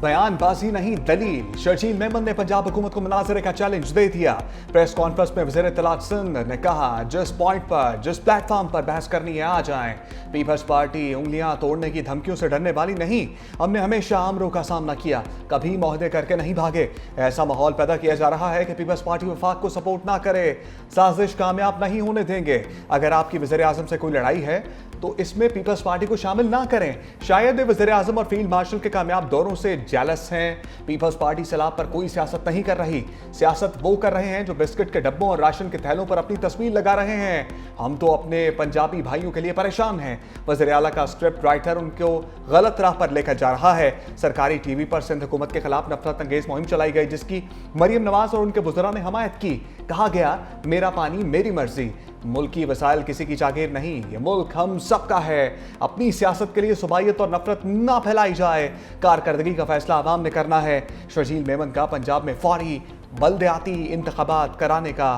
बयानबाजी नहीं दलील। शर्जील मेमन ने पंजाब हुकूमत को मुनाजरे का चैलेंज दे दिया। प्रेस कॉन्फ्रेंस में वज़ीर इत्तलात सिंध ने कहा, जिस पॉइंट पर जिस प्लेटफॉर्म पर बहस करनी है आ जाएं। पीपल्स पार्टी उंगलियां तोड़ने की धमकियों से डरने वाली नहीं। हमने हमेशा आमरों का सामना किया, कभी मुआहदे करके नहीं भागे। ऐसा माहौल पैदा किया जा रहा है कि पीपल्स पार्टी वफाक को सपोर्ट ना करे। साजिश कामयाब नहीं होने देंगे। अगर आपकी वज़ीर आज़म से कोई लड़ाई है तो इसमें पीपल्स पार्टी को शामिल ना करें। शायद वे वज़ीर आज़म और फील्ड मार्शल के कामयाब दौरों से जेलस हैं। पीपल्स पार्टी सलाब पर कोई सियासत नहीं कर रही। सियासत वो कर रहे हैं जो बिस्किट के डब्बों और राशन के थैलों पर अपनी तस्वीर लगा रहे हैं। हम तो अपने पंजाबी भाइयों के लिए परेशान हैं। वज़ीर आला का स्क्रिप्ट राइटर उनको गलत राह पर लेकर जा रहा है। सरकारी टीवी पर सिंध हुकूमत के खिलाफ नफरत अंगेज मुहिम चलाई गई, जिसकी मरियम नवाज और उनके बुजुर्गों ने हमायत की। कहा गया, मेरा पानी मेरी मर्जी। मुल्की वसाइल किसी की जागीर नहीं, ये मुल्क हम सबका है। अपनी सियासत के लिए सुबाइयत और नफरत ना फैलाई जाए। कारकर्दगी का फैसला आवाम ने करना है। शर्जील मेमन का पंजाब में फौरी बल्दियाती इंतखाबात कराने का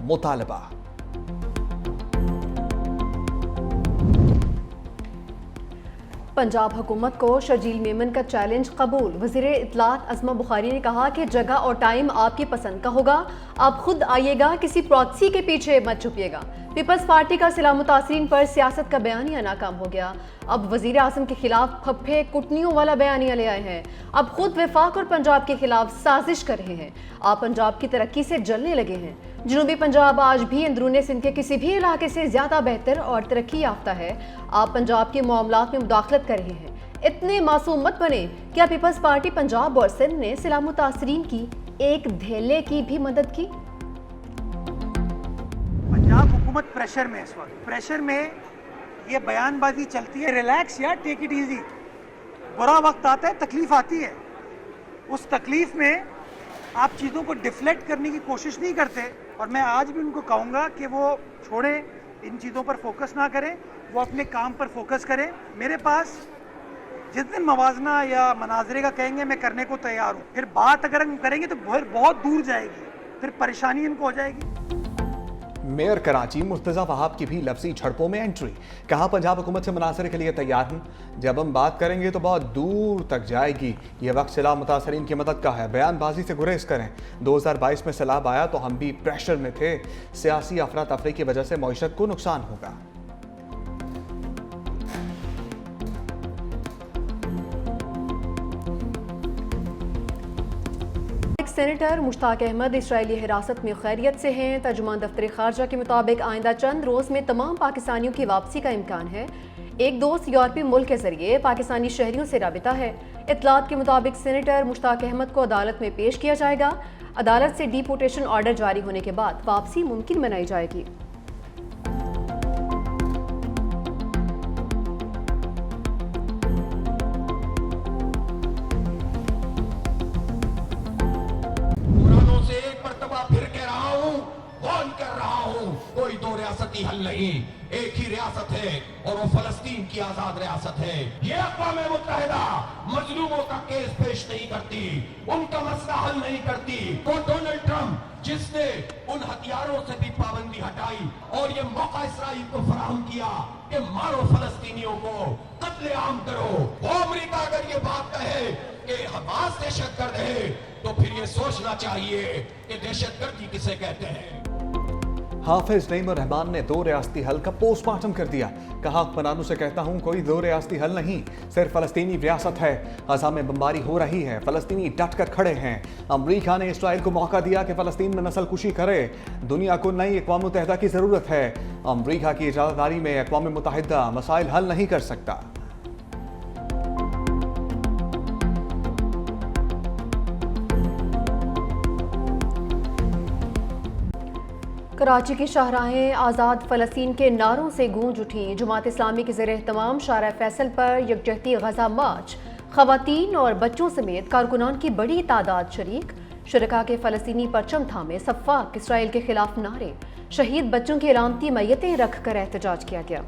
मुतालबा। पंजाब हुकूमत को शर्जील मेमन का चैलेंज कबूल। वज़ीर इत्तलात अज़मा बुखारी ने कहा कि जगह और टाइम आपकी पसंद का होगा, आप खुद आइएगा, किसी प्रॉक्सी के पीछे मत छुपिएगा। पीपल्स पार्टी का सिला मुतासरीन पर सियासत का बयानिया नाकाम हो गया। अब वज़ीर आज़म के खिलाफ फप्फे कुटनियों वाला बयानिया ले आए हैं। अब खुद वफाक और पंजाब के खिलाफ साजिश कर रहे हैं। आप पंजाब की तरक्की से जलने लगे हैं। जनूबी पंजाब आज भी अंदरूनी सिंध के किसी भी इलाके से ज़्यादा बेहतर और तरक्की याफ्ता है। आप पंजाब के मामलात में मुदाखलत कर रहे हैं। इतने मासूम मत बने। क्या पीपल्स पार्टी पंजाब और सिंध ने सिला मुतासरीन की एक धेले की भी मदद की? पंजाब हुकूमत प्रेशर में, इस वक्त प्रेशर में ये बयानबाजी चलती है। रिलैक्स यार, टेक इट इजी। बुरा वक्त आता है, तकलीफ आती है। उस तकलीफ में आप चीज़ों को डिफ्लेक्ट करने की कोशिश नहीं करते। और मैं आज भी उनको कहूँगा कि वो छोड़ें, इन चीज़ों पर फोकस ना करें, वो अपने काम पर फोकस करें। मेरे पास जिस दिन मवाजना या मनाजरे का कहेंगे, मैं करने को तैयार हूँ। फिर बात अगर हम करेंगे तो बहुत दूर जाएगी, फिर परेशानी इनको हो जाएगी। मेयर कराची मुर्तज़ा वहाब की भी लफ्जी झड़पों में एंट्री। कहा, पंजाब हुकूमत से मुनासरे के लिए तैयार हूँ। जब हम बात करेंगे तो बहुत दूर तक जाएगी। ये वक्त सैलाब मुतासरीन की मदद का है। बयानबाजी से गुरेज करें। 2022 में सैलाब आया तो हम भी प्रेशर में थे। सियासी अफरा तफरी की वजह से मईशत को नुकसान होगा। सेनेटर मुश्ताक अहमद इसराइली हिरासत में खैरियत से हैं। तर्जुमान दफ्तर खारजा के मुताबिक आइंदा चंद रोज में तमाम पाकिस्तानियों की वापसी का इम्कान है। एक दोस्त यूरोपीय मुल्क के जरिए पाकिस्तानी शहरियों से राबिता है। इत्तलात के मुताबिक सेनेटर मुश्ताक अहमद को अदालत में पेश किया जाएगा। अदालत से डिपोर्टेशन ऑर्डर जारी होने के बाद वापसी मुमकिन बनाई जाएगी। कोई दो रियासती हल नहीं, एक ही रियासत है और वो फलस्तीन की आजाद रियासत है। ये अक़वाम मुत्तहिदा मजलूमों का केस पेश नहीं करती, उनका मसला हल नहीं करती। वो डोनाल्ड ट्रंप जिसने उन हथियारों से भी पाबंदी हटाई और ये मौका इसराइल को फराहम किया कि मारो फलस्तीनियों को, कत्लेआम करो। वो अमेरिका अगर ये बात कहे कि हमास दहशतगर्द है तो फिर ये सोचना चाहिए कि दहशतगर्दी किसे कहते हैं। हाफिज नईम रहमान ने दो रियासती हल का पोस्टमार्टम कर दिया। कहा, हुक्मरानों से कहता हूं, कोई दो रियासती हल नहीं, सिर्फ फलस्तीनी रियासत है। गजा में बमबारी हो रही है, फलस्तीनी डट कर खड़े हैं। अमरीका ने इसराइल को मौका दिया कि फलस्तीन में नस्ल कुशी करे। दुनिया को नई अक़वाम मुत्तहिदा की जरूरत है। अमरीका की इजाज़तदारी में अक़वाम मुत्तहिदा मसाइल हल नहीं कर सकता। कराची की शाहराहें आज़ाद फ़लस्तीन के नारों से गूंज उठी। जमात इस्लामी के ज़ेर एहतमाम शारा फैसल पर यकजहती गज़ा मार्च। ख़वातीन और बच्चों समेत कारकुनान की बड़ी तादाद शरीक। शुरका के फ़लस्तीनी परचम थामे सफ़ाक इसराइल के खिलाफ नारे। शहीद बच्चों की अलामती मैयतें रख कर एहतजाज किया गया।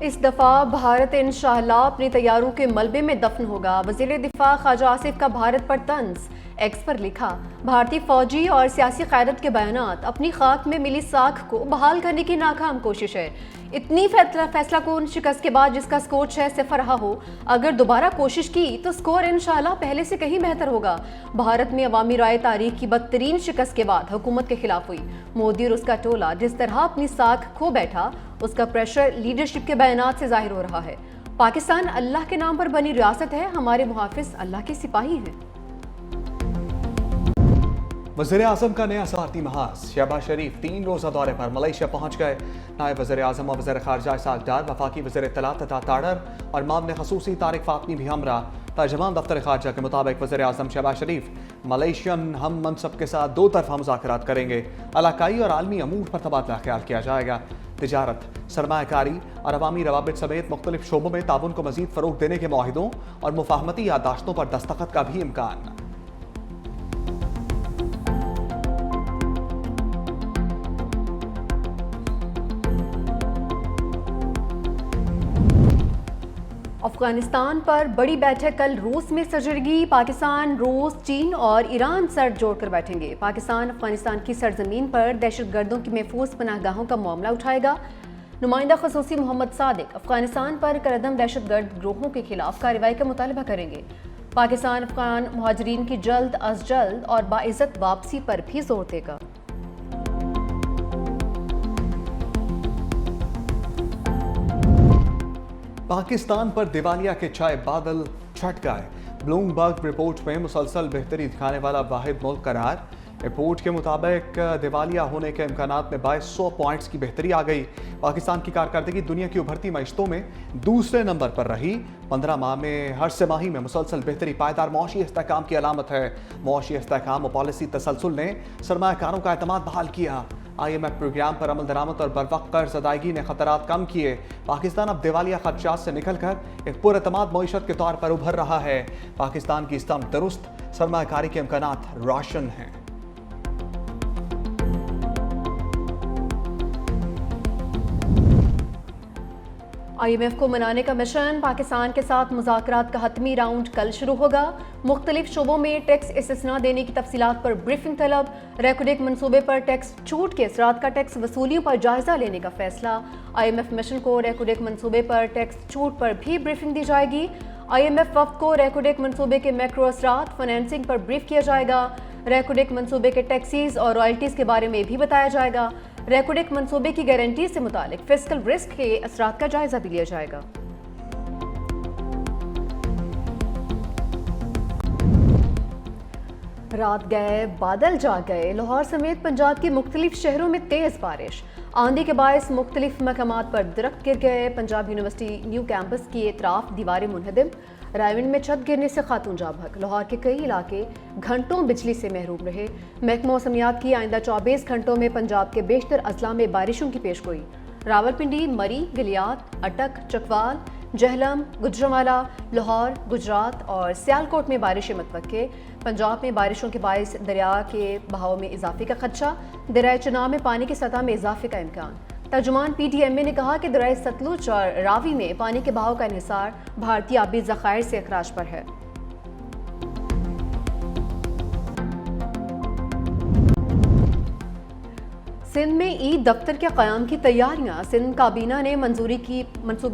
इस दफ़ा भारत इंशाअल्लाह अपने तैयारों के मलबे में दफन होगा। वज़ीर दिफा ख्वाजा आसिफ का भारत पर तंज। एक्स पर लिखा, भारतीय फौजी और सियासी क़यादत के बयानात अपनी खाक में मिली साख को बहाल करने की नाकाम कोशिश है। इतनी फैसला कौन शिकस्त के बाद जिसका स्कोर 6-0 रहा हो, अगर दोबारा कोशिश की तो स्कोर इंशाअल्लाह पहले से कहीं बेहतर होगा। भारत में अवामी राय तारीख की बदतरीन शिकस्त के बाद हुकूमत के खिलाफ हुई। मोदी और उसका टोला जिस तरह अपनी साख खो बैठा, उसका प्रेशर लीडरशिप के बयानात से जाहिर हो रहा है। पाकिस्तान अल्लाह के नाम पर बनी रियासत है, हमारे मुहाफिज अल्लाह के सिपाही हैं। वज़ीर आज़म का नया सफारती महाज। शहबाज शरीफ 3 रोज़ा दौरे पर मलेशिया पहुँच गए। नायब वज़ीर आज़म और वज़ीर ख़ारजा इसाक डार, वफ़ाकी वज़ीर इत्तलात तथा ताड़र और मामले ख़ुसूसी तारिक फ़ातमी भी हमरा। तर्जमान दफ्तर ख़ारजा के मुताबिक वज़ीर आज़म शहबाज शरीफ मलेशियन हम मनसब के साथ 2 तरफ़ा मुज़ाकरात करेंगे। इलाकाई और आलमी अमूर पर तबादला ख्याल किया जाएगा। तिजारत, सरमायाकारी और अवामी रवाबित समेत मुख्तलिफ शोबों में ताउन को मज़ीद फ़रोग़ देने के मुआहिदों और मुफाहमती याददाश्तों पर दस्तखत का भी इम्कान। अफगानिस्तान पर बड़ी बैठक कल रूस में सजेगी। पाकिस्तान, रूस, चीन और ईरान सर जोड़कर बैठेंगे। पाकिस्तान अफगानिस्तान की सरजमीन पर दहशतगर्दों की महफूज पनाहगाहों का मामला उठाएगा। नुमाइंदा खसूसी मोहम्मद सादिक अफगानिस्तान पर करदम दहशतगर्द गिरोहों के खिलाफ कार्रवाई का मुतालबा करेंगे। पाकिस्तान अफगान मुहाजिरीन की जल्द अज जल्द और बाइज्जत वापसी पर भी जोर देगा। पाकिस्तान पर दिवालिया के छाए बादल छट गए। ब्लूमबर्ग रिपोर्ट में मुसलसल बेहतरी दिखाने वाला वाहिद मुल्क करार। रिपोर्ट के मुताबिक दिवालिया होने के इम्कानात में 2200 पॉइंट्स की बेहतरी आ गई। पाकिस्तान की कारकर्दगी दुनिया की उभरती मईशतों में दूसरे नंबर पर रही। 15 माह में हर तिमाही में मुसलसल बेहतरी पायदार मौशी इस्तेहकाम की अलामत है। मौशी इस्तेहकाम और पॉलिसी तसलसल ने सरमायाकारों का एतमाद बहाल किया। IMF प्रोग्राम पर अमल दरामद और बरवक्त कर्ज अदायगी ने खतरात कम किए। पाकिस्तान अब दिवालिया खदशात से निकलकर एक पुरएतमाद मईशत के तौर पर उभर रहा है। पाकिस्तान की स्तंभ दुरुस्त, सरमायाकारी के इम्कानात रोशन हैं। IMF को मनाने का मिशन। पाकिस्तान के साथ मुज़ाकरात का हतमी राउंड कल शुरू होगा। मुख्तलिफ शोबों में टैक्स इस्तिस्ना देने की तफसीलात पर ब्रीफिंग तलब। रेकोडेक मनसूबे पर टैक्स छूट के असरात का टैक्स वसूलियों पर जायजा लेने का फैसला। IMF मिशन को रेकोडेक मनसूबे पर टैक्स छूट पर भी ब्रीफिंग दी जाएगी। IMF वफ़द को रेकोडेक मनसूबे के मैक्रो असरात फाइनेंसिंग पर ब्रीफ किया जाएगा। रेकोडेक मनसूबे के टैक्सीज और रॉयल्टीज़ के बारे में भी बताया जाएगा। रेकोडेक मनसूबे की गारंटी से मुतालिक फिस्कल रिस्क के असरात का जायजा भी लिया जाएगा। रात गए बादल जा गए। लाहौर समेत पंजाब के मुख्तलिफ शहरों में तेज़ बारिश। आंधी के बायस मुख्तलिफ मकामात पर दरख्त गिर गए। पंजाब यूनिवर्सिटी न्यू कैंपस की एतराफ दीवारें मुनहदम। रायविंड में छत गिरने से खातून जाँ बहक। लाहौर के कई इलाके घंटों बिजली से महरूम रहे। महकमा मौसमियात की आइंदा 24 घंटों में पंजाब के बेशतर अजला में बारिशों की पेशगोई। रावलपिंडी, मरी, गलियात, अटक, चकवाल, जहलम, गुजरांवाला, लाहौर, गुजरात और सियालकोट में बारिशें मुतवक्के। पंजाब में बारिशों के बायस दरिया के बहाव में इजाफे का खदशा। दरिया चनाब में पानी की सतह में इजाफे का इम्कान। तर्जुमान PTMA ने कहा कि दरिया सतलुज और रावी में पानी के बहाव का इन्हिसार भारतीय आबी ज़खायर से अखराज पर है। सिंध में ईद दफ्तर के क़याम की तैयारियां। सिंध काबीना ने मंसूबे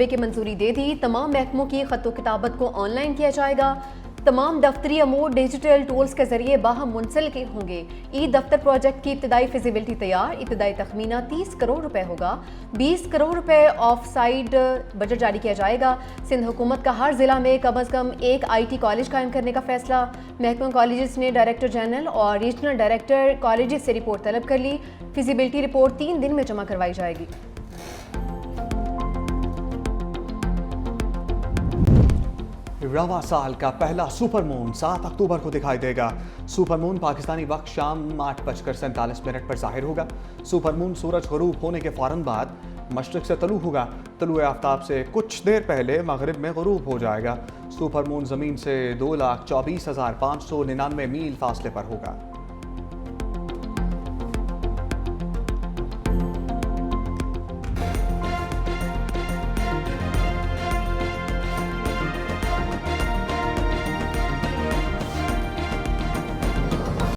की मंजूरी दे दी। तमाम महकमों की खतो किताबत को ऑनलाइन किया जाएगा। तमाम दफ्तरी अमूर डिजिटल टूल्स के जरिए बाहम मुंसलिक होंगे। ई दफ्तर प्रोजेक्ट की इब्तदाई फिजिबिलिटी तैयार। इब्तदाई तखमीना 30 करोड़ रुपए होगा। 20 करोड़ रुपए ऑफ साइड बजट जारी किया जाएगा। सिंध हुकूमत का हर जिला में कम अज़ कम एक IT कॉलेज कायम करने का फैसला। महकमा कॉलेज ने डायरेक्टर जनरल और रीजनल डायरेक्टर कॉलेज से रिपोर्ट तलब कर ली। फिजिबिलिटी रिपोर्ट 3 दिन में जमा करवाई जाएगी। रवा साल का पहला सुपरमून 7 अक्टूबर को दिखाई देगा। सुपरमून पाकिस्तानी वक्त शाम 8:47 पर जाहिर होगा। सुपरमून सूरज गरूब होने के फौरन बाद मशरिक से तलू होगा। तलुए आफ्ताब से कुछ देर पहले मगरिब में गरूब हो जाएगा। सुपरमून ज़मीन से 2,24,599 मील फासले पर होगा।